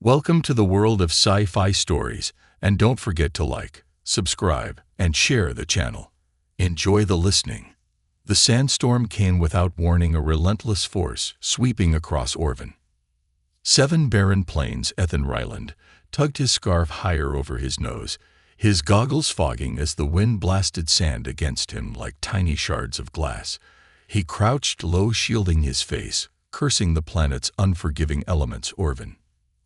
Welcome to the world of sci-fi stories, and don't forget to like, subscribe, and share the channel. Enjoy the listening. The sandstorm came without warning, a relentless force sweeping across Orvin. 7 barren plains. Ethan Ryland tugged his scarf higher over his nose, his goggles fogging as the wind blasted sand against him like tiny shards of glass. He crouched low, shielding his face, cursing the planet's unforgiving elements. Orvin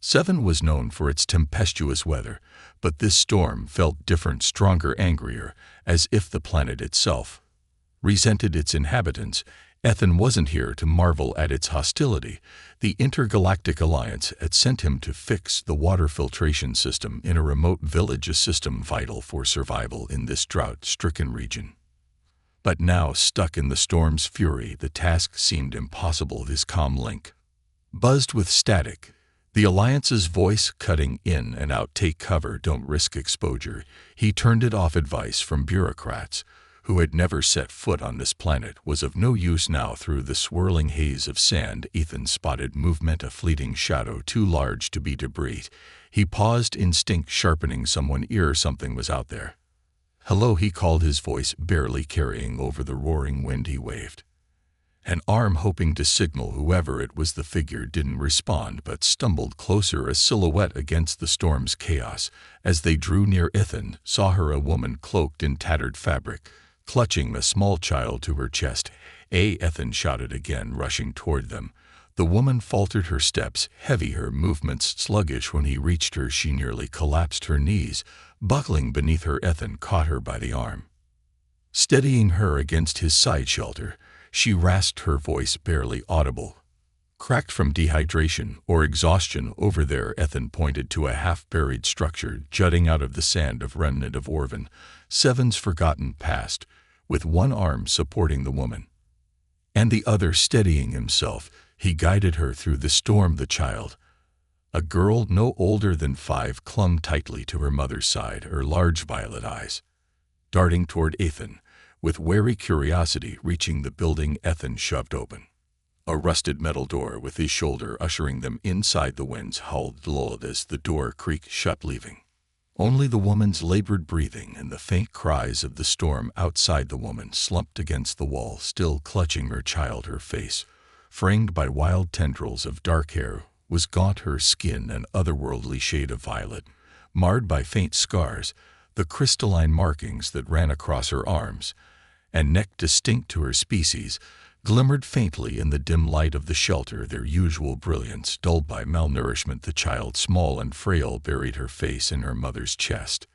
7 was known for its tempestuous weather, but this storm felt different, stronger, angrier, as if the planet itself resented its inhabitants. Ethan wasn't here to marvel at its hostility. The Intergalactic Alliance had sent him to fix the water filtration system in a remote village, a system vital for survival in this drought-stricken region. But now, stuck in the storm's fury, the task seemed impossible. His comm link buzzed with static, the Alliance's voice cutting in and out. Take cover, don't risk exposure. He turned it off. Advice from bureaucrats who had never set foot on this planet was of no use now. Through the swirling haze of sand, Ethan spotted movement, a fleeting shadow too large to be debris. He paused, instinct sharpening. Someone ear. Something was out there. Hello, he called, his voice barely carrying over the roaring wind. He waved an arm, hoping to signal whoever it was. The figure didn't respond, but stumbled closer, a silhouette against the storm's chaos. As they drew near, Ethan saw her, a woman cloaked in tattered fabric, clutching a small child to her chest. Ethan shouted again, rushing toward them. The woman faltered, her steps heavy, her movements sluggish. When he reached her, she nearly collapsed, her knees buckling beneath her. Ethan caught her by the arm, steadying her against his side shelter. She rasped, her voice barely audible. Cracked from dehydration or exhaustion. Over there, Ethan pointed to a half-buried structure jutting out of the sand, of remnant of Orvin 7's forgotten past, with one arm supporting the woman and the other steadying himself. He guided her through the storm. The child, a girl no older than 5, clung tightly to her mother's side, her large violet eyes darting toward Ethan with wary curiosity. Reaching the building, Ethan shoved open a rusted metal door with his shoulder, ushering them inside. The winds howled lulled as the door creaked shut, leaving only the woman's labored breathing and the faint cries of the storm outside. The woman slumped against the wall, still clutching her child. Her face, framed by wild tendrils of dark hair, was gaunt, her skin an otherworldly shade of violet, marred by faint scars, the crystalline markings that ran across her arms and neck, distinct to her species, glimmered faintly in the dim light of the shelter, their usual brilliance dulled by malnourishment. The child, small and frail, buried her face in her mother's chest,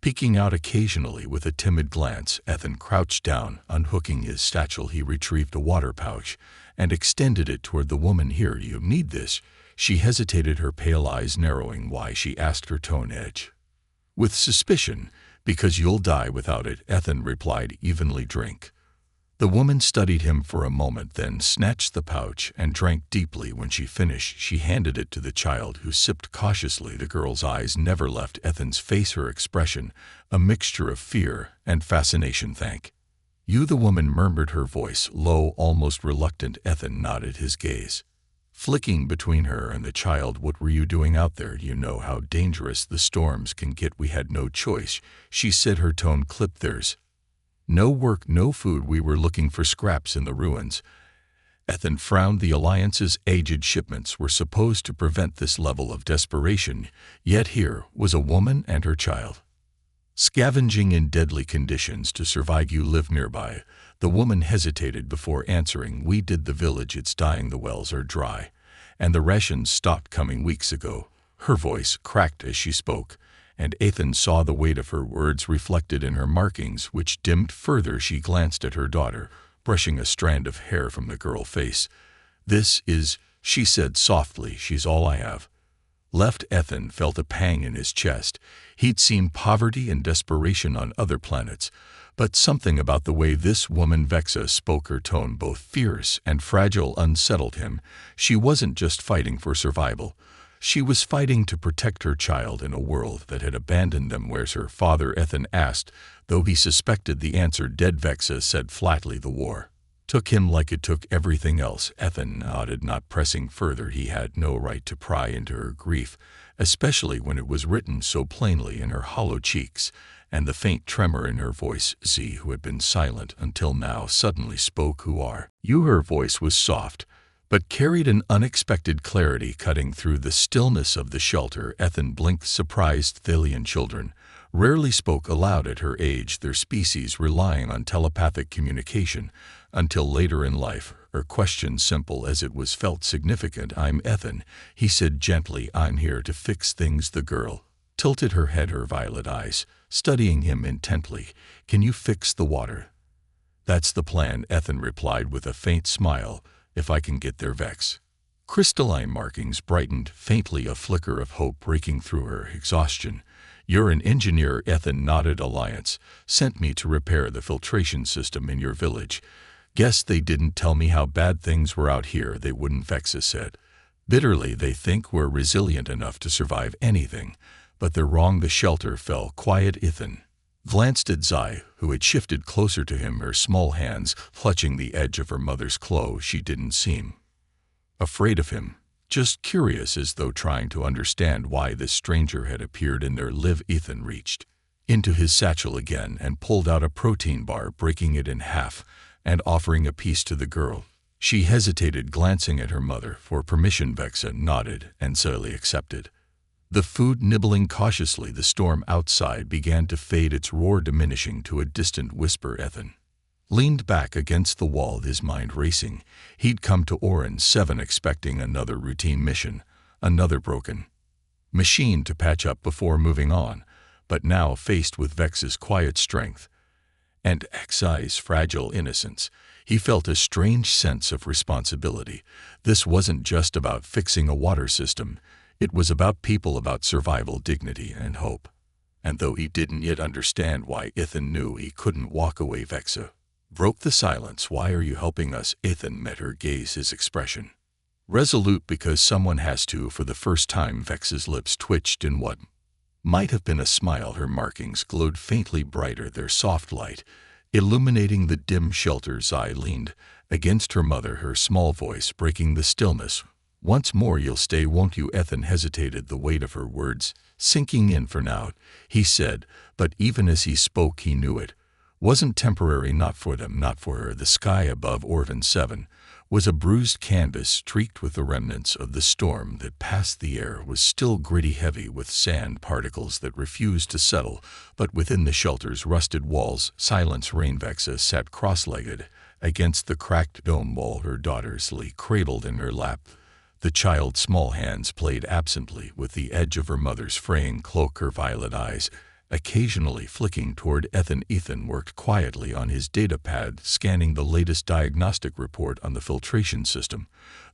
peeking out occasionally with a timid glance. Ethan crouched down, unhooking his satchel. He retrieved a water pouch and extended it toward the woman. Here, you need this. She hesitated, her pale eyes narrowing. Why? She asked, her tone edge with suspicion. Because you'll die without it, Ethan replied evenly. Drink. The woman studied him for a moment, then snatched the pouch and drank deeply. When she finished, she handed it to the child, who sipped cautiously. The girl's eyes never left Ethan's face, her expression a mixture of fear and fascination. Thank you, the woman murmured, her voice low, almost reluctant. Ethan nodded, his gaze flicking between her and the child. What were you doing out there? You know how dangerous the storms can get. We had no choice, she said, her tone clipped. There's no work, no food. We were looking for scraps in the ruins. Ethan frowned. The Alliance's aged shipments were supposed to prevent this level of desperation, yet here was a woman and her child scavenging in deadly conditions to survive. You live nearby? The woman hesitated before answering. We did. The village, it's dying. The wells are dry, and the rations stopped coming weeks ago. Her voice cracked as she spoke, and Ethan saw the weight of her words reflected in her markings, which dimmed further. She glanced at her daughter, brushing a strand of hair from the girl's face. This is, she said softly, she's all I have left. Ethan felt a pang in his chest. He'd seen poverty and desperation on other planets, but something about the way this woman Vexa spoke, her tone both fierce and fragile, unsettled him. She wasn't just fighting for survival. She was fighting to protect her child in a world that had abandoned them. Where's her father? Ethan asked, though he suspected the answer. Dead, Vexa said flatly. The war Took him like it took everything else. Ethan nodded, not pressing further. He had no right to pry into her grief, especially when it was written so plainly in her hollow cheeks, and the faint tremor in her voice. Z, who had been silent until now, suddenly spoke. Who are you? Her voice was soft, but carried an unexpected clarity cutting through the stillness of the shelter. Ethan blinked, surprised. Thalian children rarely spoke aloud at her age, their species relying on telepathic communication until later in life. Her question, simple as it was, felt significant. I'm Ethan, he said gently. I'm here to fix things. The girl tilted her head, her violet eyes studying him intently. Can you fix the water? That's the plan, Ethan replied with a faint smile. If I can get there. Vex crystalline markings brightened faintly, a flicker of hope breaking through her exhaustion. You're an engineer? Ethan nodded. Alliance sent me to repair the filtration system in your village. Guess they didn't tell me how bad things were out here. They wouldn't, Vexa said bitterly. They think we're resilient enough to survive anything, but they're wrong. The shelter fell quiet. Ethan glanced at Zai, who had shifted closer to him, her small hands clutching the edge of her mother's cloak. She didn't seem afraid of him, just curious, as though trying to understand why this stranger had appeared in their live. Ethan reached into his satchel again and pulled out a protein bar, breaking it in half and offering a piece to the girl. She hesitated, glancing at her mother for permission. Vexa nodded and slowly accepted the food, nibbling cautiously. The storm outside began to fade, its roar diminishing to a distant whisper. Ethan leaned back against the wall, his mind racing. He'd come to Orin 7 expecting another routine mission, another broken machine to patch up before moving on, but now, faced with Vex's quiet strength and Xi's fragile innocence, he felt a strange sense of responsibility. This wasn't just about fixing a water system. It was about people, about survival, dignity, and hope. And though he didn't yet understand why, Ethan knew he couldn't walk away. Vexa broke the silence. Why are you helping us? Ethan met her gaze, his expression resolute. Because someone has to. For the first time, Vex's lips twitched in what might have been a smile. Her markings glowed faintly brighter, their soft light illuminating the dim shelter. Zai leaned against her mother, her small voice breaking the stillness. Once more, you'll stay, won't you? Ethan hesitated, the weight of her words sinking in. For now, he said, but even as he spoke, he knew it wasn't temporary. Not for them, not for her. The sky above Orvin 7 was a bruised canvas streaked with the remnants of the storm that passed. The air was still gritty, heavy with sand particles that refused to settle, but within the shelter's rusted walls, silence reigned. Vexa sat cross-legged against the cracked dome wall, her daughters lay cradled in her lap. The child's small hands played absently with the edge of her mother's fraying cloak, her violet eyes occasionally flicking toward Ethan. Ethan worked quietly on his datapad, scanning the latest diagnostic report on the filtration system.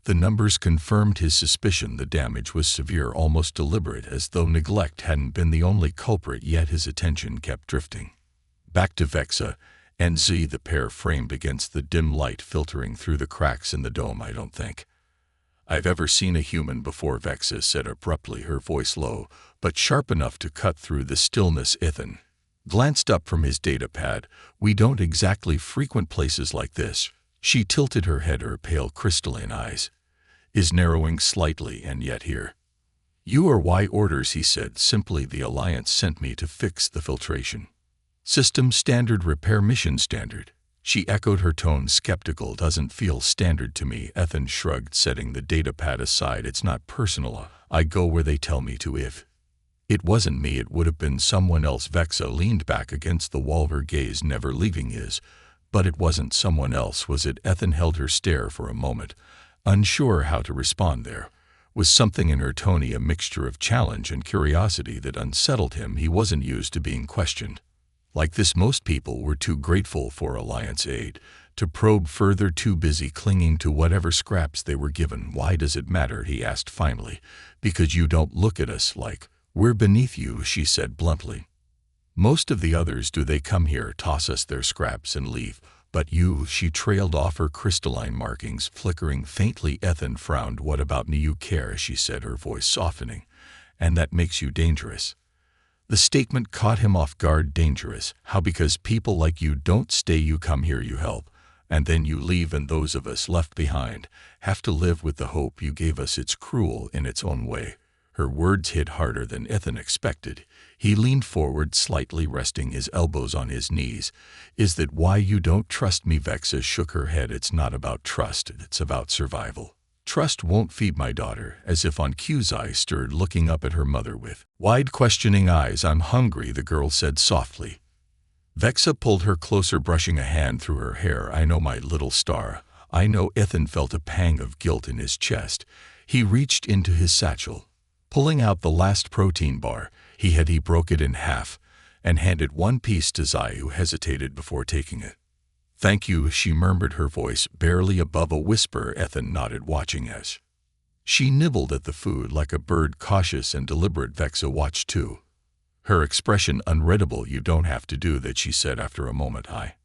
The numbers confirmed his suspicion. The damage was severe, almost deliberate, as though neglect hadn't been the only culprit. Yet his attention kept drifting back to Vexa and Z, the pair framed against the dim light filtering through the cracks in the dome. I don't think I've ever seen a human before, Vexa said abruptly, her voice low, but sharp enough to cut through the stillness. Ethan glanced up from his datapad. We don't exactly frequent places like this. She tilted her head, her pale crystalline eyes is narrowing slightly. And yet here you are. Why? Orders, he said simply. The Alliance sent me to fix the filtration system. Standard repair mission. Standard? She echoed, her tone skeptical. Doesn't feel standard to me. Ethan shrugged, setting the datapad aside. It's not personal. I go where they tell me to. If it wasn't me, it would have been someone else. Vexa leaned back against the wall, her gaze never leaving his. But it wasn't someone else, was it? Ethan held her stare for a moment, unsure how to respond. There was something in her tone, a mixture of challenge and curiosity, that unsettled him. He wasn't used to being questioned like this. Most people were too grateful for Alliance aid to probe further, too busy clinging to whatever scraps they were given. Why does it matter? He asked finally. Because you don't look at us like we're beneath you, she said bluntly. Most of the others do. They come here, toss us their scraps and leave. But you, she trailed off, her crystalline markings flickering faintly. Ethan frowned. What about me? You care, she said, her voice softening. And that makes you dangerous. The statement caught him off guard. Dangerous? How? Because people like you don't stay. You come here, you help. And then you leave, and those of us left behind have to live with the hope you gave us. It's cruel in its own way." Her words hit harder than Ethan expected. He leaned forward, slightly resting his elbows on his knees. "Is that why you don't trust me?" Vexa shook her head. "It's not about trust, it's about survival. Trust won't feed my daughter." As if on cue, Zai stirred, looking up at her mother with wide, questioning eyes. "I'm hungry," the girl said softly. Vexa pulled her closer, brushing a hand through her hair. "I know, my little star. I know." Ethan felt a pang of guilt in his chest. He reached into his satchel. Pulling out the last protein bar he broke it in half and handed one piece to Zai, who hesitated before taking it. "Thank you," she murmured, her voice barely above a whisper. Ethan nodded, watching as she nibbled at the food like a bird, cautious and deliberate. Vexa watched too, her expression unreadable. "You don't have to do that," she said after a moment. "I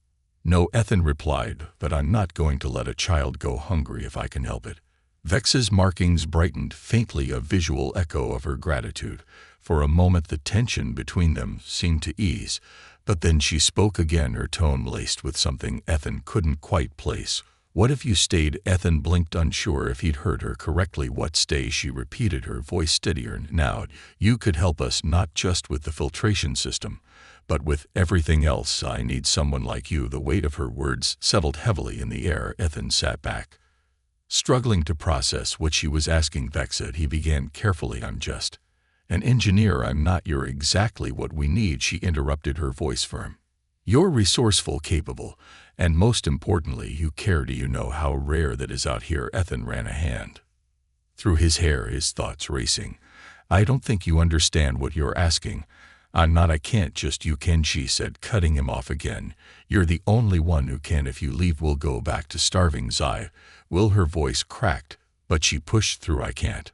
know," Ethan replied, "but I'm not going to let a child go hungry if I can help it." Vexa's markings brightened faintly, a visual echo of her gratitude. For a moment the tension between them seemed to ease, but then she spoke again, her tone laced with something Ethan couldn't quite place. "What if you stayed?" Ethan blinked, unsure if he'd heard her correctly. "What stay?" she repeated, her voice steadier now. "You could help us, not just with the filtration system, but with everything else. I need someone like you." The weight of her words settled heavily in the air. Ethan sat back, struggling to process what she was asking. "Vexa," he began carefully, "I'm just an engineer. I'm not." "You're exactly what we need," she interrupted, her voice firm. "You're resourceful, capable, and most importantly, you care. Do you know how rare that is out here?" Ethan ran a hand through his hair, his thoughts racing. "I don't think you understand what you're asking." "I'm not. I can't just." "You can," she said, cutting him off again. "You're the only one who can. If you leave, we'll go back to starving." "Zai, will?" Her voice cracked, but she pushed through. "I can't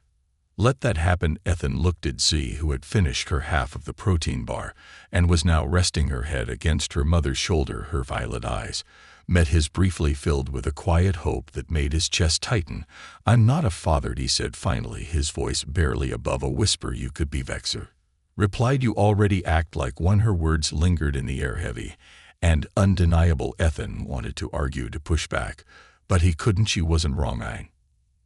let that happen." Ethan looked at Z, who had finished her half of the protein bar and was now resting her head against her mother's shoulder. Her violet eyes met his, briefly filled with a quiet hope that made his chest tighten. "I'm not a father," he said finally, his voice barely above a whisper. "You could be." Vexa replied, "You already act like one." Her words lingered in the air, heavy and undeniable. Ethan wanted to argue, to push back, but he couldn't. She wasn't wrong. "I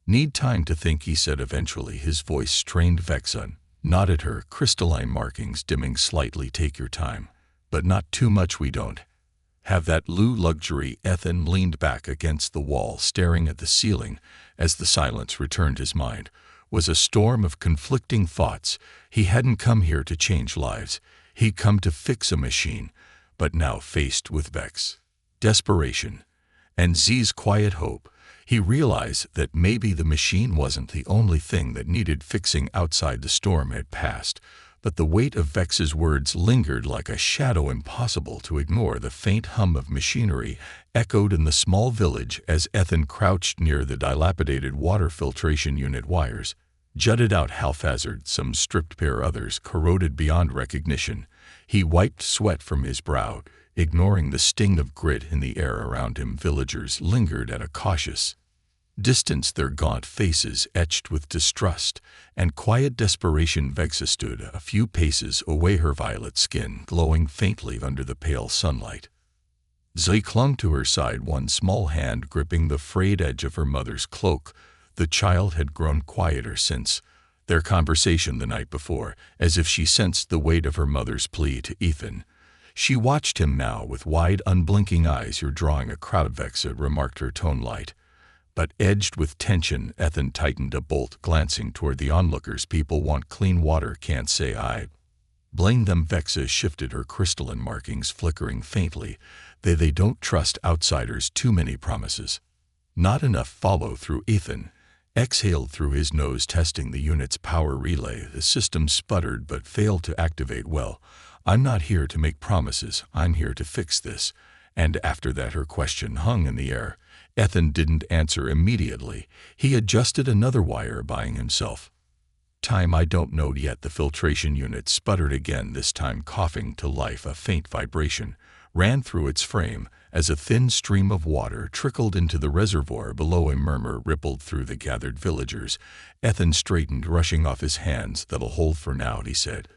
need time to think," he said eventually, his voice strained. Vexa nodded, her crystalline markings dimming slightly. "Take your time, but not too much. We don't have that luxury." Ethan leaned back against the wall, staring at the ceiling. As the silence returned, his mind was a storm of conflicting thoughts. He hadn't come here to change lives. He'd come to fix a machine. But now, faced with Vex's desperation and Z's quiet hope, he realized that maybe the machine wasn't the only thing that needed fixing. Outside, the storm had passed, but the weight of Vex's words lingered like a shadow, impossible to ignore. The faint hum of machinery echoed in the small village as Ethan crouched near the dilapidated water filtration unit. Wires jutted out haphazard, some stripped bare, others corroded beyond recognition. He wiped sweat from his brow, ignoring the sting of grit in the air around him. Villagers lingered at a cautious distance, their gaunt faces etched with distrust and quiet desperation. Vexa stood a few paces away, her violet skin glowing faintly under the pale sunlight. Zoe clung to her side, one small hand gripping the frayed edge of her mother's cloak. The child had grown quieter since their conversation the night before, as if she sensed the weight of her mother's plea to Ethan. She watched him now with wide, unblinking eyes. "You're drawing a crowd," Vexa remarked, her tone light but edged with tension. Ethan tightened a bolt, glancing toward the onlookers. "People want clean water. Can't say I blame them." Vexa shifted, her crystalline markings flickering faintly. They don't trust outsiders. Too many promises, not enough follow-through." Ethan exhaled through his nose, testing the unit's power relay. The system sputtered but failed to activate. "Well, I'm not here to make promises. I'm here to fix this." And after that, her question hung in the air. Ethan didn't answer immediately. He adjusted another wire, buying himself time. "I don't know yet." The filtration unit sputtered again, this time coughing to life. A faint vibration ran through its frame as a thin stream of water trickled into the reservoir below. A murmur rippled through the gathered villagers. Ethan straightened, rushing off his hands. "That'll hold for now," he said,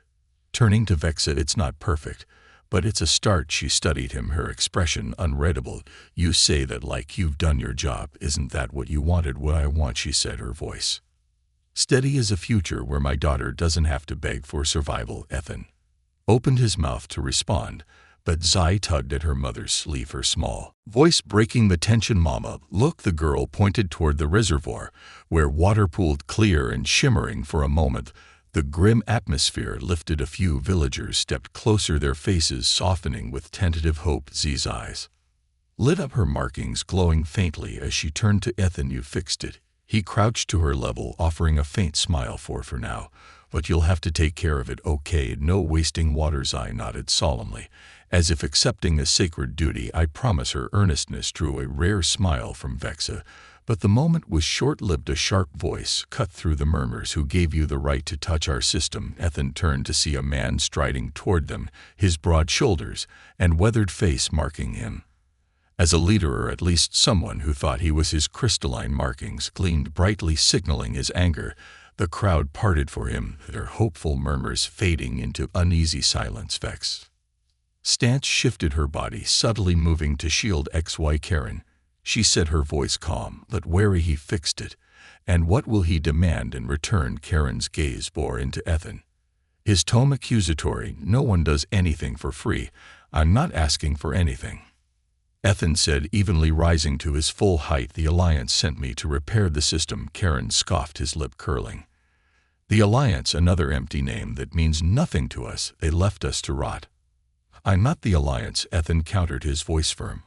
turning to Vexa. "It's not perfect, But it's a start. She studied him, her expression unreadable. You say that like you've done your job. Isn't that what you wanted? What I want, she said, her voice steady as a future where my daughter doesn't have to beg for survival. Ethan opened his mouth to respond, but Zai tugged at her mother's sleeve, her small voice breaking the tension. Mama, look. The girl pointed toward the reservoir, where water pooled clear and shimmering. For a moment, the grim atmosphere lifted. A few villagers stepped closer, their faces softening with tentative hope. Z's eyes lit up, her markings glowing faintly as she turned to Ethan. You fixed it. He crouched to her level, offering a faint smile. For now, but you'll have to take care of it, okay? No wasting water. Zai nodded solemnly, as if accepting a sacred duty. I promise. Her earnestness drew a rare smile from Vexa, but the moment was short-lived. A sharp voice cut through the murmurs. Who gave you the right to touch our system? Ethan turned to see a man striding toward them, his broad shoulders and weathered face marking him as a leader, or at least someone who thought he was. His crystalline markings gleamed brightly, signaling his anger. The crowd parted for him, their hopeful murmurs fading into uneasy silence. Vex's stance shifted, her body subtly moving to shield XY Karen. She said, her voice calm but wary. He fixed it. And what will he demand in return? Karen's gaze bore into Ethan, his tone accusatory. No one does anything for free. I'm not asking for anything, Ethan said evenly, rising to his full height. The Alliance sent me to repair the system. Karen scoffed, his lip curling. The Alliance, another empty name that means nothing to us. They left us to rot. I'm not the Alliance, Ethan countered, his voice firm.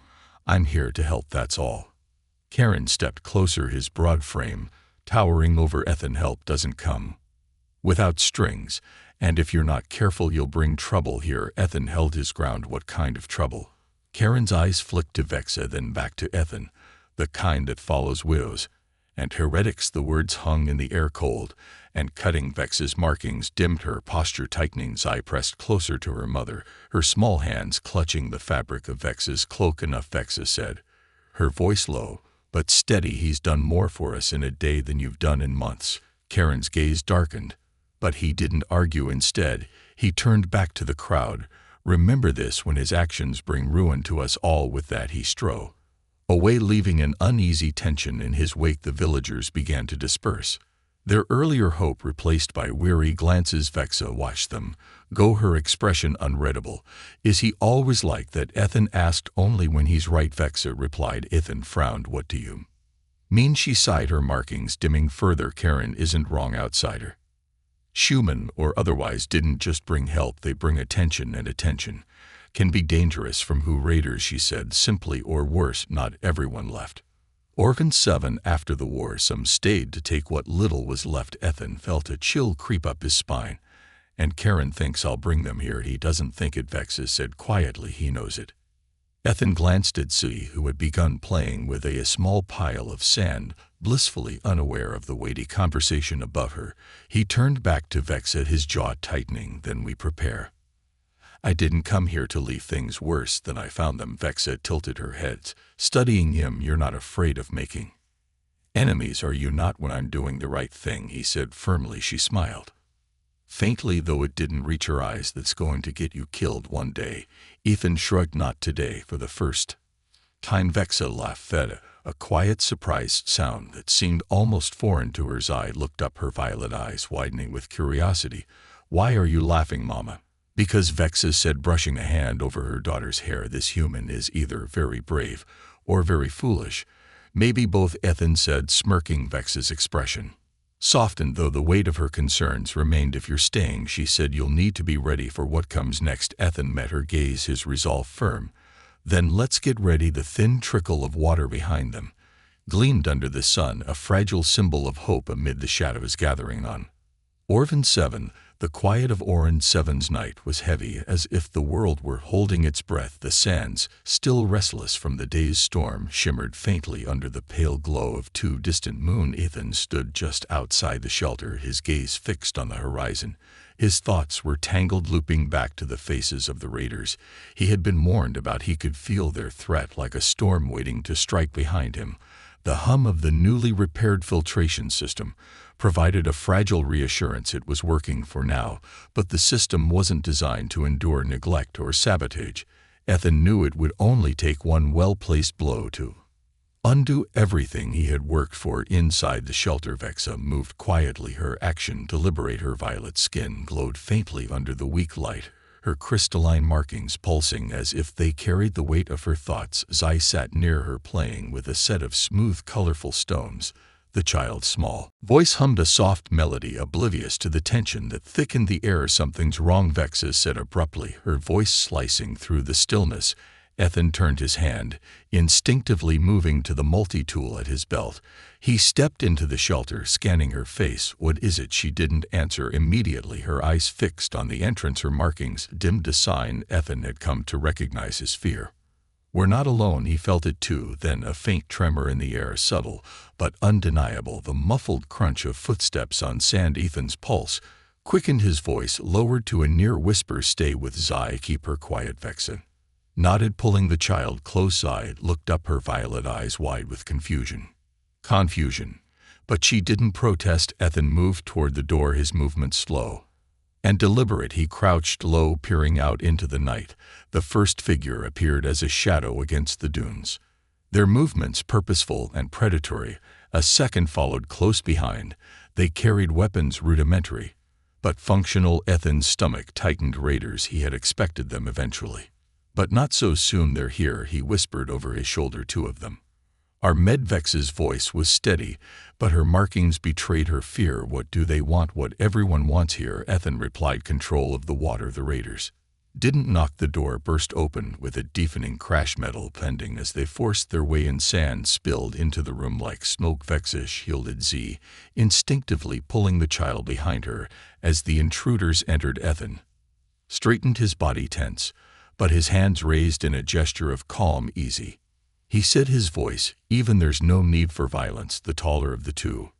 I'm here to help, that's all. Karen stepped closer, his broad frame towering over Ethan. Help doesn't come without strings, and if you're not careful you'll bring trouble here. Ethan held his ground. What kind of trouble? Karen's eyes flicked to Vexa, then back to Ethan. The kind that follows widows and heretics. The words hung in the air, cold and cutting. Vex's markings dimmed, her posture tightening. Zai pressed closer to her mother, her small hands clutching the fabric of Vex's cloak. Enough, Vexa said, her voice low but steady. He's done more for us in a day than you've done in months. Karen's gaze darkened, but he didn't argue. Instead, he turned back to the crowd. Remember this when his actions bring ruin to us all. With that, he strode away, leaving an uneasy tension in his wake. The villagers began to disperse, their earlier hope replaced by weary glances. Vexa watched them go, her expression unreadable. Is he always like that? Ethan asked. Only when he's right, Vexa replied. Ethan frowned. What do you mean? She sighed, her markings dimming further. Karen isn't wrong. Outsider, human or otherwise, didn't just bring help, they bring attention, and attention can be dangerous. From who? Raiders, she said simply, or worse. Not everyone left Organ 7 after the war. Some stayed to take what little was left. Ethan felt a chill creep up his spine. And Karen thinks I'll bring them here. He doesn't think it, Vexa said quietly. He knows it. Ethan glanced at Zui, who had begun playing with a small pile of sand, blissfully unaware of the weighty conversation above her. He turned back to Vexa, his jaw tightening. Then we prepare. I didn't come here to leave things worse than I found them. Vexa tilted her head, studying him. You're not afraid of making enemies, are you? Not when I'm doing the right thing, he said firmly. She smiled faintly, though it didn't reach her eyes. That's going to get you killed one day. Ethan shrugged. Not today. For the first time, Vexa laughed, fed a quiet, surprised sound that seemed almost foreign to her. Zai looked up, her violet eyes widening with curiosity. Why are you laughing, Mama? Because, Vexa said, brushing a hand over her daughter's hair. This human is either very brave or very foolish. Maybe both, Ethan said, smirking. Vex's expression softened, though the weight of her concerns remained. If you're staying, she said, you'll need to be ready for what comes next. Ethan met her gaze, his resolve firm. Then let's get ready. The thin trickle of water behind them gleamed under the sun, a fragile symbol of hope amid the shadows gathering on Organ 7. The quiet of Organ 7's night was heavy, as if the world were holding its breath. The sands, still restless from the day's storm, shimmered faintly under the pale glow of two distant moons. Ethan stood just outside the shelter, his gaze fixed on the horizon. His thoughts were tangled, looping back to the faces of the raiders he had been warned about. He could feel their threat like a storm waiting to strike behind him. The hum of the newly repaired filtration system provided a fragile reassurance it was working for now, but the system wasn't designed to endure neglect or sabotage. Ethan knew it would only take one well-placed blow to undo everything he had worked for inside the shelter. Vexa moved quietly, her action deliberate. Her violet skin glowed faintly under the weak light, her crystalline markings pulsing as if they carried the weight of her thoughts. Zai sat near her, playing with a set of smooth, colorful stones. The child's small voice hummed a soft melody, oblivious to the tension that thickened the air. "Something's wrong," Vexa said abruptly, her voice slicing through the stillness. Ethan turned his hand, instinctively moving to the multi-tool at his belt. He stepped into the shelter, scanning her face. "What is it?" She didn't answer immediately, her eyes fixed on the entrance. Her markings dimmed, a sign Ethan had come to recognize his fear. "We're not alone." He felt it too, then a faint tremor in the air, subtle but undeniable, the muffled crunch of footsteps on sand. Ethan's pulse quickened, his voice lowered to a near whisper. "Stay with Zai, keep her quiet." Vexa nodded, pulling the child close. Zai looked up, her violet eyes wide with confusion. But she didn't protest. Ethan moved toward the door, his movements slow and deliberate. He crouched low, peering out into the night. The first figure appeared as a shadow against the dunes, their movements purposeful and predatory. A second followed close behind. They carried weapons, rudimentary but functional. Ethan's stomach tightened. Raiders, he had expected them eventually. But not so soon. "They're here," he whispered over his shoulder. "Two of them." Vex's voice was steady, but her markings betrayed her fear. "What do they want?" "What everyone wants here," Ethan replied. "Control of the water." The raiders didn't knock. The door burst open with a deafening crash, metal pending as they forced their way in. Sand spilled into the room like smoke. Vexa shielded Z, instinctively pulling the child behind her. As the intruders entered, Ethan straightened, his body tense, but his hands raised in a gesture of calm. "Easy," he said, his voice even. "There's no need for violence." The taller of the two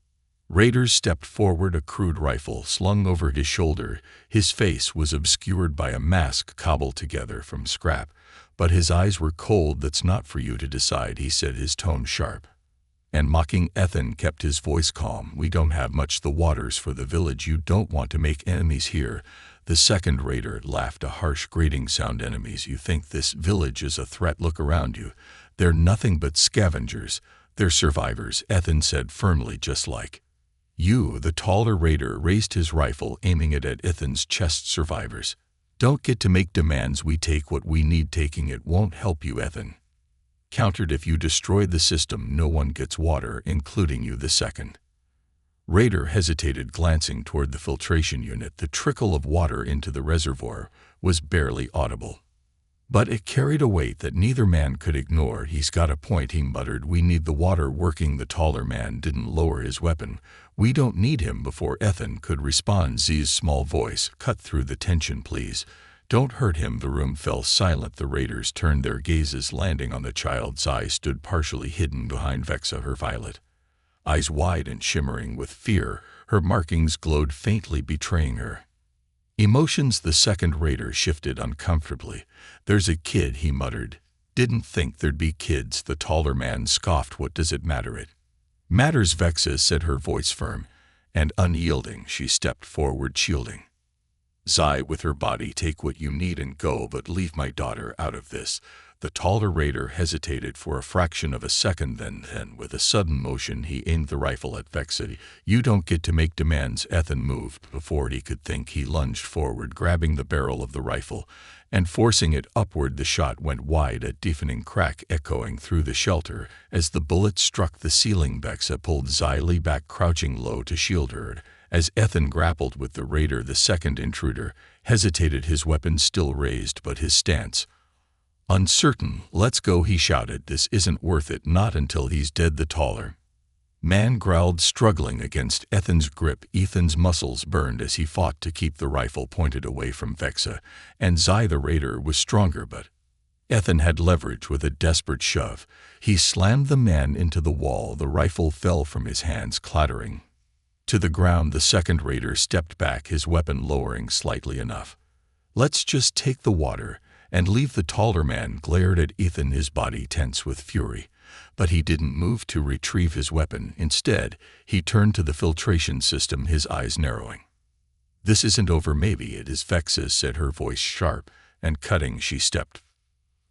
raiders stepped forward, a crude rifle slung over his shoulder. His face was obscured by a mask cobbled together from scrap, but his eyes were cold. "That's not for you to decide," he said, his tone sharp and mocking. Ethan kept his voice calm. "We don't have much. The water's for the village. You don't want to make enemies here." The second raider laughed, a harsh, grating sound. "Enemies? You think this village is a threat? Look around you. They're nothing but scavengers. They're survivors," Ethan said firmly. "Just like you." The taller raider raised his rifle, aiming it at Ethan's chest. "Survivors don't get to make demands. We take what we need. Taking it won't help you," Ethan countered. "If you destroy the system, no one gets water, including you." The second raider hesitated, glancing toward the filtration unit. The trickle of water into the reservoir was barely audible, but it carried a weight that neither man could ignore. "He's got a point," he muttered. "We need the water working." The taller man didn't lower his weapon. "We don't need him." Before Ethan could respond, Z's small voice cut through the tension. "Please, don't hurt him." The room fell silent. The raiders turned, their gazes landing on the child. Zai stood partially hidden behind Vexa, her violet eyes wide and shimmering with fear. Her markings glowed faintly, betraying her emotions. The second raider shifted uncomfortably. "There's a kid," he muttered. "Didn't think there'd be kids." The taller man scoffed. "What does it matter?" "It matters," Vexa said, her voice firm and unyielding. She stepped forward, shielding Zai with her body. "Take what you need and go, but leave my daughter out of this." The taller raider hesitated for a fraction of a second, then with a sudden motion, he aimed the rifle at Vexa. "You don't get to make demands." Ethan moved. Before he could think, he lunged forward, grabbing the barrel of the rifle and forcing it upward. The shot went wide, a deafening crack echoing through the shelter. As the bullet struck the ceiling, Vexa pulled Zai back, crouching low to shield her. As Ethan grappled with the raider, the second intruder hesitated, his weapon still raised, but his stance uncertain. "Let's go," he shouted. "This isn't worth it. Not until he's dead." The taller man growled, struggling against Ethan's grip. Ethan's muscles burned as he fought to keep the rifle pointed away from Vexa, and Zai the raider was stronger, but Ethan had leverage. With a desperate shove, he slammed the man into the wall. The rifle fell from his hands, clattering to the ground. The second raider stepped back, his weapon lowering slightly enough. "Let's just take the water and leave." The taller man glared at Ethan, his body tense with fury. But he didn't move to retrieve his weapon. Instead, he turned to the filtration system, his eyes narrowing. "This isn't over, maybe it is," Vexa said, her voice sharp and cutting. She stepped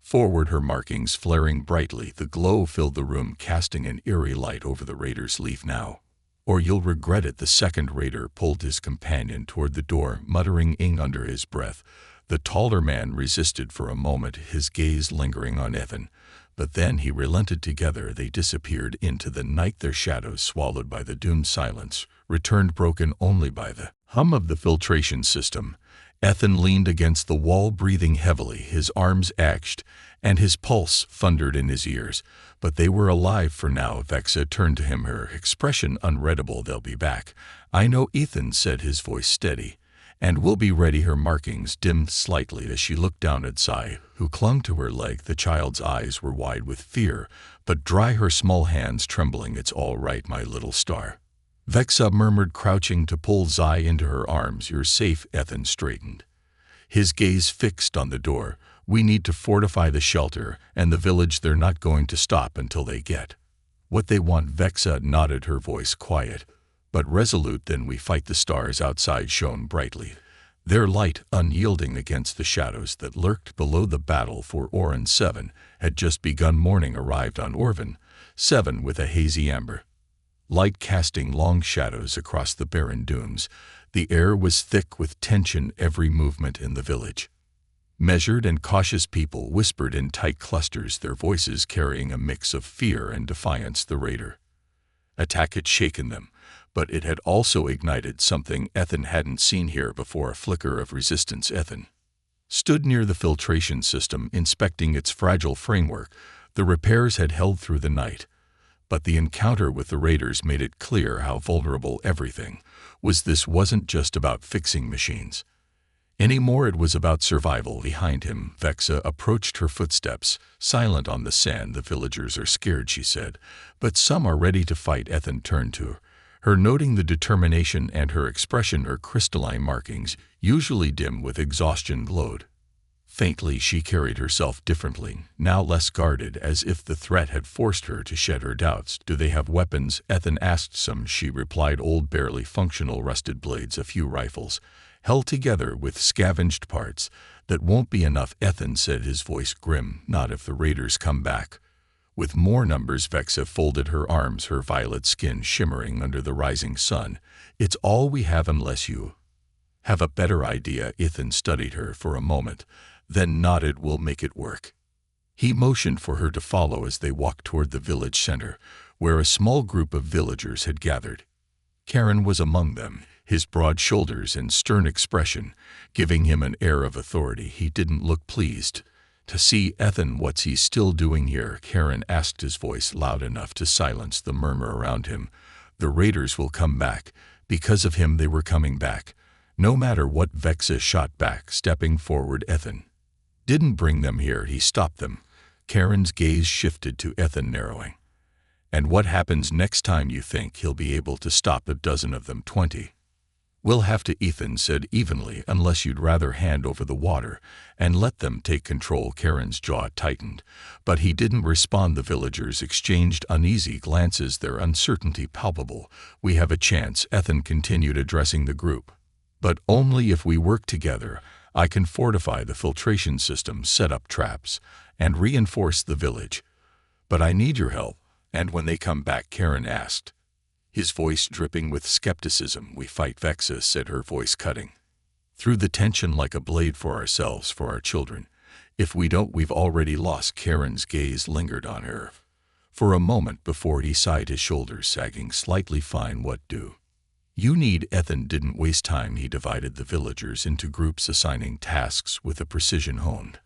forward, her markings flaring brightly. The glow filled the room, casting an eerie light over the raiders. "Leave now, or you'll regret it." The second raider pulled his companion toward the door, muttering "ing" under his breath. The taller man resisted for a moment, his gaze lingering on Ethan, but then he relented. Together they disappeared into the night, their shadows swallowed by the doomed silence, returned broken only by the hum of the filtration system. Ethan leaned against the wall, breathing heavily, his arms ached, and his pulse thundered in his ears. But they were alive for now. Vexa turned to him, her expression unreadable. "They'll be back, I know," Ethan said, his voice steady. "And we'll be ready." Her markings dimmed slightly as she looked down at Sai, who clung to her leg. The child's eyes were wide with fear, but dry, her small hands trembling. "It's all right, my little star," Vexa murmured, crouching to pull Zai into her arms. "You're safe." Ethan straightened, his gaze fixed on the door. "We need to fortify the shelter and the village. They're not going to stop until they get what they want." Vexa nodded, her voice quiet but resolute. "Then we fight." The stars outside shone brightly, their light unyielding against the shadows that lurked below. The battle for Orin 7 had just begun. Morning arrived on Orvin 7 with a hazy amber light casting long shadows across the barren dunes. The air was thick with tension, every movement in the village measured and cautious. People whispered in tight clusters, their voices carrying a mix of fear and defiance. The raider attack had shaken them, but it had also ignited something Ethan hadn't seen here before, a flicker of resistance. Ethan stood near the filtration system, inspecting its fragile framework. The repairs had held through the night, but the encounter with the raiders made it clear how vulnerable everything was. This wasn't just about fixing machines anymore, it was about survival. Behind him, Vexa approached, her footsteps silent on the sand. "The villagers are scared," she said, "but some are ready to fight." Ethan turned to her, noting the determination and her expression. Her crystalline markings, usually dim with exhaustion, glowed faintly. She carried herself differently, now less guarded, as if the threat had forced her to shed her doubts. "Do they have weapons?" Ethan asked. "Some," she replied, "old, barely functional rusted blades, a few rifles, held together with scavenged parts." "That won't be enough," Ethan said, his voice grim. "Not if the raiders come back with more numbers." Vexa folded her arms, her violet skin shimmering under the rising sun. "It's all we have unless you have a better idea." Ethan studied her for a moment, then nodded. "We'll make it work." He motioned for her to follow as they walked toward the village center, where a small group of villagers had gathered. Karen was among them, his broad shoulders and stern expression giving him an air of authority. He didn't look pleased to see Ethan. "What's he still doing here?" Karen asked, his voice loud enough to silence the murmur around him. "The raiders will come back. Because of him they were coming back, no matter what." Vexa shot back, stepping forward. "Ethan didn't bring them here, he stopped them." Karen's gaze shifted to Ethan, narrowing. "And what happens next time? You think he'll be able to stop a dozen of them? 20. "We'll have to," Ethan said evenly, "unless you'd rather hand over the water and let them take control." Karen's jaw tightened, but he didn't respond. The villagers exchanged uneasy glances, their uncertainty palpable. "We have a chance," Ethan continued, addressing the group, "but only if we work together. I can fortify the filtration system, set up traps, and reinforce the village. But I need your help." "And when they come back?" Karen asked, his voice dripping with skepticism. "We fight," Vexa said, her voice cutting through the tension like a blade. "For ourselves, for our children. If we don't, we've already lost." Karen's gaze lingered on her for a moment before he sighed, his shoulders sagging slightly. "Fine, what do you need?" Ethan didn't waste time. He divided the villagers into groups, assigning tasks with a precision honed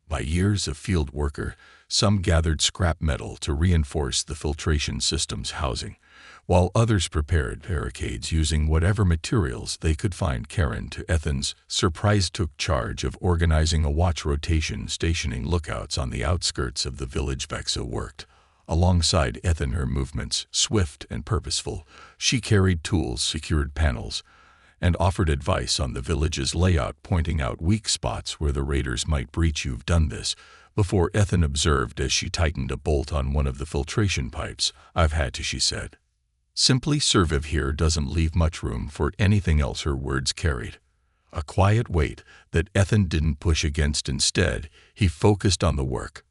by years of field worker. Some gathered scrap metal to reinforce the filtration system's housing, while others prepared barricades using whatever materials they could find. Karen, to Ethan's surprise, took charge of organizing a watch rotation, stationing lookouts on the outskirts of the village. Vexa worked alongside Ethan, her movements swift and purposeful. She carried tools, secured panels, and offered advice on the village's layout, pointing out weak spots where the raiders might breach. You've done this before, Ethan observed as she tightened a bolt on one of the filtration pipes. I've had to, she said. Simply Serviv here doesn't leave much room for anything else. Her words carried a quiet weight that Ethan didn't push against. Instead, he focused on the work,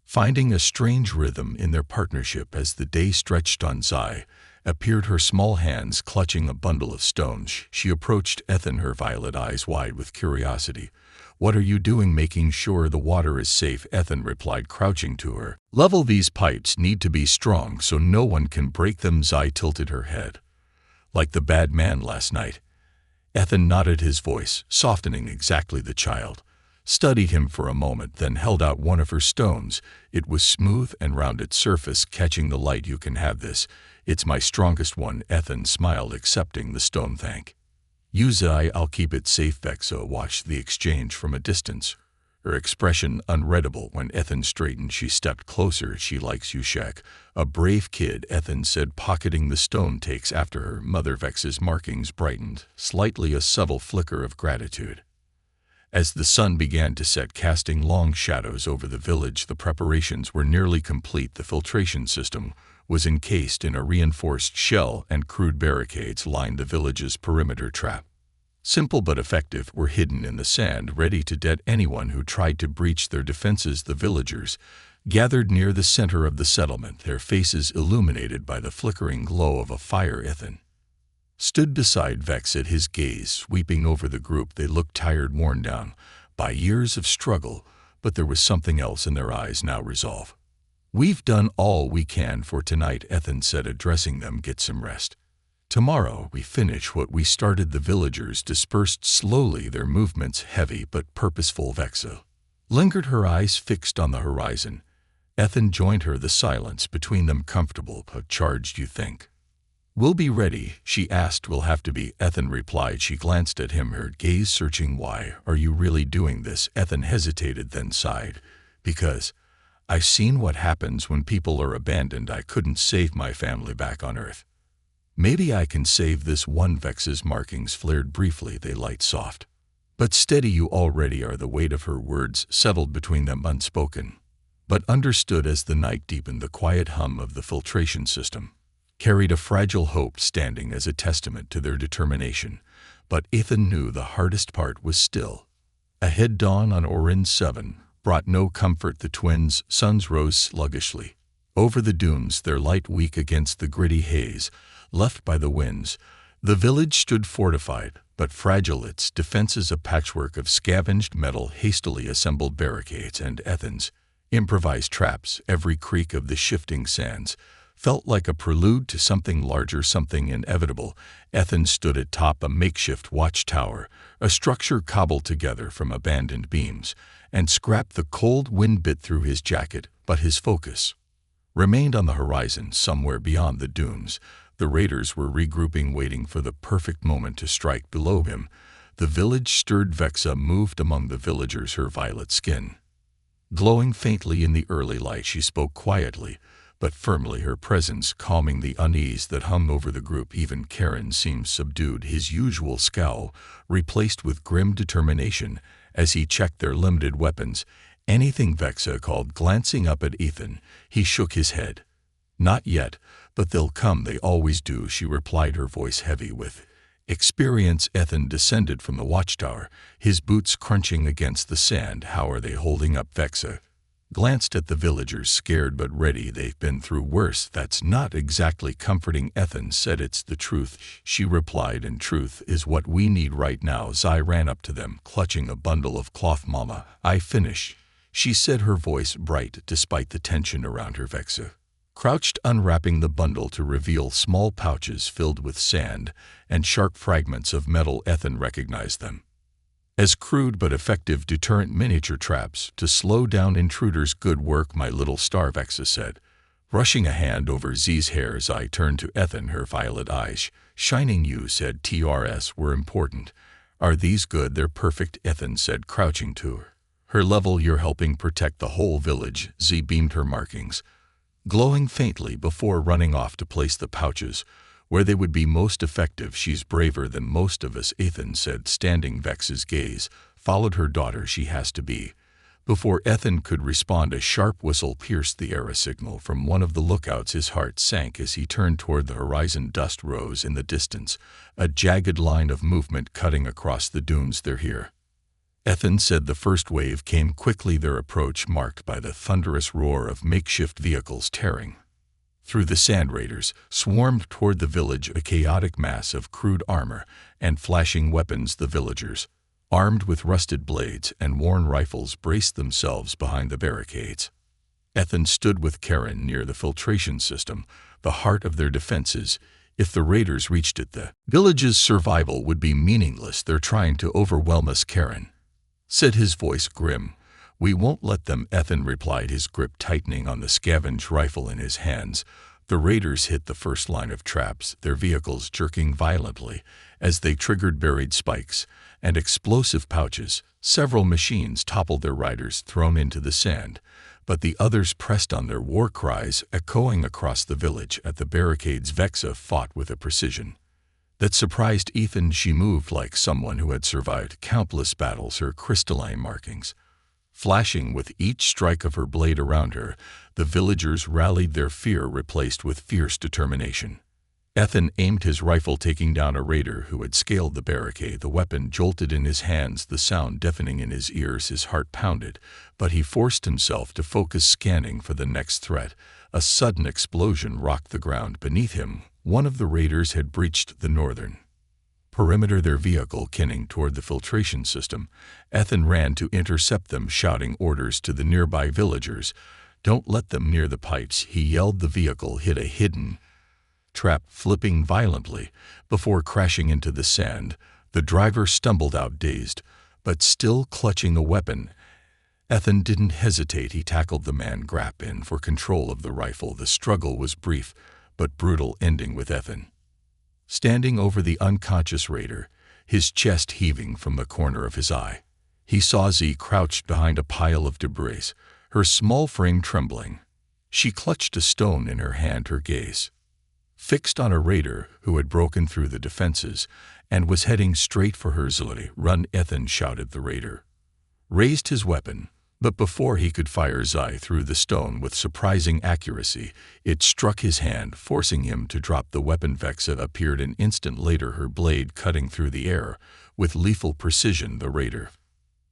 finding a strange rhythm in their partnership. As the day stretched on, Zai appeared, her small hands clutching a bundle of stones. She approached Ethan, her violet eyes wide with curiosity. What are you doing? Making sure the water is safe, Ethan replied, crouching to her. Level. These pipes need to be strong so no one can break them. Zai tilted her head. Like the bad man last night. Ethan nodded, his voice softening. Exactly. The child studied him for a moment, then held out one of her stones. It was smooth and round, its surface catching the light. You can have this. It's my strongest one. Ethan smiled, accepting the stone. Thank you, Zai. I'll keep it safe. Vexa watched the exchange from a distance, her expression unreadable. When Ethan straightened, she stepped closer. She likes you, Shek. A brave kid, Ethan said, pocketing the stone. Takes after her mother. Vex's markings brightened slightly, a subtle flicker of gratitude. As the sun began to set, casting long shadows over the village, the preparations were nearly complete. The filtration system was encased in a reinforced shell, and crude barricades lined the village's perimeter. Trap, simple but effective, were hidden in the sand, ready to deter anyone who tried to breach their defenses. The villagers gathered near the center of the settlement, their faces illuminated by the flickering glow of a fire. Ethan stood beside Vex, at his gaze sweeping over the group. They looked tired, worn down by years of struggle, but there was something else in their eyes now, resolve. We've done all we can for tonight, Ethan said, addressing them. Get some rest. Tomorrow we finish what we started. The villagers dispersed slowly, their movements heavy but purposeful. Vexa lingered, her eyes fixed on the horizon. Ethan joined her, the silence between them comfortable but charged. You think we'll be ready? She asked. We'll have to be, Ethan replied. She glanced at him, her gaze searching. Why are you really doing this? Ethan hesitated, then sighed. Because I've seen what happens when people are abandoned. I couldn't save my family back on Earth. Maybe I can save this one. Vex's markings flared briefly, they light, soft but steady. You already are. The weight of her words settled between them, unspoken but understood. As the night deepened, the quiet hum of the filtration system carried a fragile hope, standing as a testament to their determination. But Ethan knew the hardest part was still ahead. Dawn on Orin 7 brought no comfort. The twins' suns rose sluggishly over the dunes, their light weak against the gritty haze left by the winds. The village stood fortified but fragile, its defenses a patchwork of scavenged metal, hastily assembled barricades, and Ethan's improvised traps. Every creak of the shifting sands felt like a prelude to something larger, something inevitable. Ethan stood atop a makeshift watchtower, a structure cobbled together from abandoned beams and scrap. The cold wind bit through his jacket, but his focus remained on the horizon. Somewhere beyond the dunes, the raiders were regrouping, waiting for the perfect moment to strike. Below him, the village stirred. Vexa moved among the villagers, her violet skin glowing faintly in the early light. She spoke quietly but firmly, her presence calming the unease that hung over the group. Even Karen seemed subdued, his usual scowl replaced with grim determination as he checked their limited weapons. Anything? Vexa called, glancing up at Ethan. He shook his head. Not yet, but they'll come. They always do, she replied, her voice heavy with experience. Ethan descended from the watchtower, his boots crunching against the sand. How are they holding up? Vexa glanced at the villagers, scared but ready. They've been through worse. That's not exactly comforting, Ethan said. It's the truth, she replied, and truth is what we need right now. Zai ran up to them, clutching a bundle of cloth. Mama, I finish, she said, her voice bright despite the tension around her. Vexa crouched, unwrapping the bundle to reveal small pouches filled with sand and sharp fragments of metal. Ethan recognized them as crude but effective deterrent miniature traps to slow down intruders. Good work, my little star, Vexa said, brushing a hand over Z's hair. Zai turned to Ethan, her violet eyes shining. You said TRS were important. Are these good? They're perfect, Ethan said, crouching to her level. You're helping protect the whole village. Z beamed, her markings glowing faintly before running off to place the pouches Where they would be most effective. She's braver than most of us, Ethan said, standing. Vex's gaze followed her daughter. She has to be. Before Ethan could respond, a sharp whistle pierced the air, a signal from one of the lookouts. His heart sank as he turned toward the horizon. Dust rose in the distance, a jagged line of movement cutting across the dunes. They're here, Ethan said. The first wave came quickly, their approach marked by the thunderous roar of makeshift vehicles tearing through the sand. Raiders swarmed toward the village, a chaotic mass of crude armor and flashing weapons. The villagers, armed with rusted blades and worn rifles, braced themselves behind the barricades. Ethan stood with Karen near the filtration system, the heart of their defenses. If the raiders reached it, the village's survival would be meaningless. They're trying to overwhelm us, Karen said, his voice grim. We won't let them, Ethan replied, his grip tightening on the scavenge rifle in his hands. The raiders hit the first line of traps, their vehicles jerking violently as they triggered buried spikes and explosive pouches. Several machines toppled, their riders thrown into the sand, but the others pressed on, their war cries echoing across the village. At the barricades, Vexa fought with a precision that surprised Ethan. She moved like someone who had survived countless battles, her crystalline markings flashing with each strike of her blade around her. The villagers rallied, their fear replaced with fierce determination. Ethan aimed his rifle, taking down a raider who had scaled the barricade. The weapon jolted in his hands, the sound deafening in his ears. His heart pounded, but he forced himself to focus, scanning for the next threat. A sudden explosion rocked the ground beneath him. One of the raiders had breached the northern perimeter, their vehicle kinning toward the filtration system. Ethan ran to intercept them, shouting orders to the nearby villagers. Don't let them near the pipes, he yelled. The vehicle hit a hidden trap, flipping violently before crashing into the sand. The driver stumbled out, dazed, but still clutching the weapon. Ethan didn't hesitate. He tackled the man, grappling for control of the rifle. The struggle was brief but brutal, ending with Ethan standing over the unconscious raider, his chest heaving from the corner of his eye. He saw Z crouched behind a pile of debris, her small frame trembling. She clutched a stone in her hand, her gaze fixed on a raider who had broken through the defenses and was heading straight for her. Zlody, run, Ethan shouted. The raider raised his weapon, but before he could fire, Zai threw the stone with surprising accuracy. It struck his hand, forcing him to drop the weapon. Vexa appeared an instant later, her blade cutting through the air with lethal precision. The raider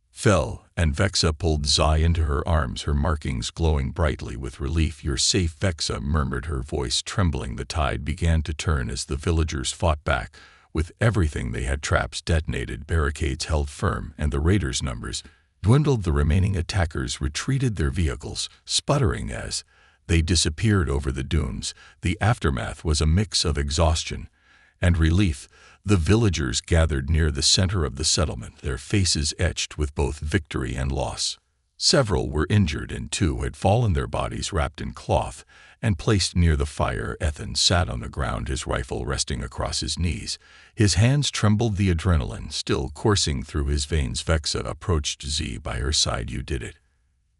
fell, and Vexa pulled Zai into her arms, her markings glowing brightly with relief. You're safe, Vexa murmured, her voice trembling. The tide began to turn as the villagers fought back with everything they had. Traps detonated, barricades held firm, and the raiders' numbers dwindled. The remaining attackers retreated, their vehicles sputtering as they disappeared over the dunes. The aftermath was a mix of exhaustion and relief. The villagers gathered near the center of the settlement, their faces etched with both victory and loss. Several were injured, and 2 had fallen, their bodies wrapped in cloth and placed near the fire. Ethan sat on the ground, his rifle resting across his knees. His hands trembled, the adrenaline still coursing through his veins. Vexa approached Z by her side. You did it,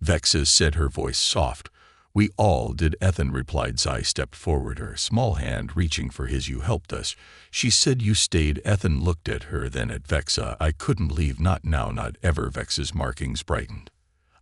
Vexa said, her voice soft. We all did, Ethan replied. Zai stepped forward, her small hand reaching for his. You helped us, she said. You stayed. Ethan looked at her, then at Vexa. I couldn't leave, not now, not ever. Vexa's markings brightened,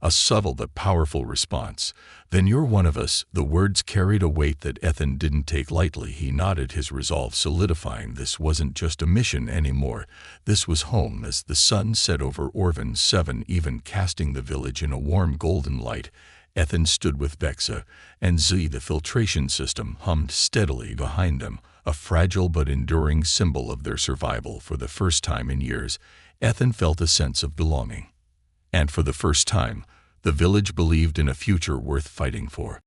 a subtle but powerful response. Then you're one of us. The words carried a weight that Ethan didn't take lightly. He nodded, his resolve solidifying. This wasn't just a mission anymore. This was home. As the sun set over Orvan 7, even casting the village in a warm golden light, Ethan stood with Vexa and Z. The filtration system hummed steadily behind them, a fragile but enduring symbol of their survival. For the first time in years, Ethan felt a sense of belonging. And for the first time, the village believed in a future worth fighting for.